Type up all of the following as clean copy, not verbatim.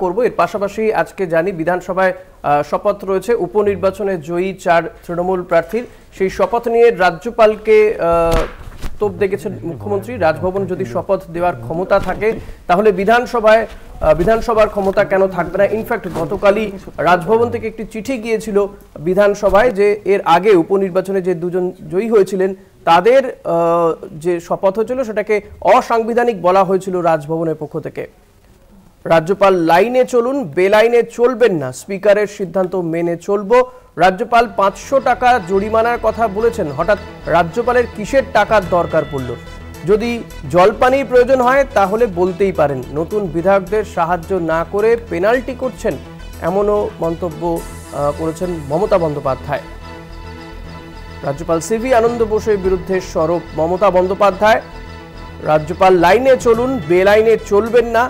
করব। এর পাশাপাশি আজকে জানি বিধানসভায় শপথ রয়েছে উপনির্বাচনে জয়ী 4 তৃণমূল প্রার্থীর। সেই শপথ নিয়ে রাজ্যপালকে তোপ দেখেছেন মুখ্যমন্ত্রী। রাজভবন যদি শপথ দেওয়ার ক্ষমতা থাকে তাহলে বিধানসভার ক্ষমতা কেন থাকবে না। ইনফ্যাক্ট গতকালই রাজভবন থেকে একটি চিঠি গিয়েছিল বিধানসভায় যে এর আগে উপনির্বাচনে যে দুজন জয়ী হয়েছিলেন তাদের যে শপথ হয়েছিল সেটাকে অসাংবিধানিক বলা হয়েছিল রাজভবনের পক্ষ থেকে। রাজ্যপাল লাইনে চলুন, বেলাইনে চলবেন না, স্পিকারের সিদ্ধান্ত মেনে চলবো। রাজ্যপাল 500 টাকা জরিমানার কথা বলেছেন। হঠাৎ রাজ্যপালের কিসের টাকার দরকার পড়ল? যদি জলপানির প্রয়োজন হয় তাহলে বলতেই পারেন। নতুন বিধায়কদের সাহায্য না করে পেনাল্টি করছেন, এমনও মন্তব্য করেছেন মমতা বন্দ্যোপাধ্যায়। রাজ্যপাল সিভি আনন্দ বোসের বিরুদ্ধে সরব মমতা বন্দ্যোপাধ্যায়। রাজ্যপাল লাইনে চলুন, বেলাইনে চলবেন না।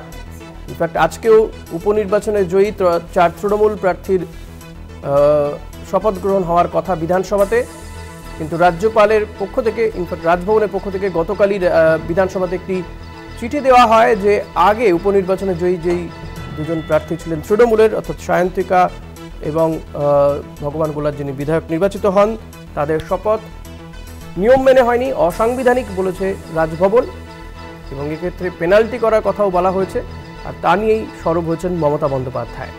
ইনফ্যাক্ট আজকেও উপনির্বাচনে জয়ী 4 তৃণমূল প্রার্থীর শপথ গ্রহণ হওয়ার কথা বিধানসভাতে, কিন্তু রাজ্যপালের পক্ষ থেকে ইনফ্যাক্ট রাজভবনের পক্ষ থেকে গতকালই বিধানসভাতে একটি চিঠি দেওয়া হয় যে আগে উপনির্বাচনে জয়ী যেই দুজন প্রার্থী ছিলেন তৃণমূলের, অর্থাৎ সায়ন্তিকা এবং ভগবান গোলার যিনি বিধায়ক নির্বাচিত হন, তাদের শপথ নিয়ম মেনে হয়নি, অসাংবিধানিক বলেছে রাজভবন, এবং এক্ষেত্রে পেনাল্টি করার কথাও বলা হয়েছে। আর তা নিয়েই সরব হয়েছেন মমতা বন্দ্যোপাধ্যায়।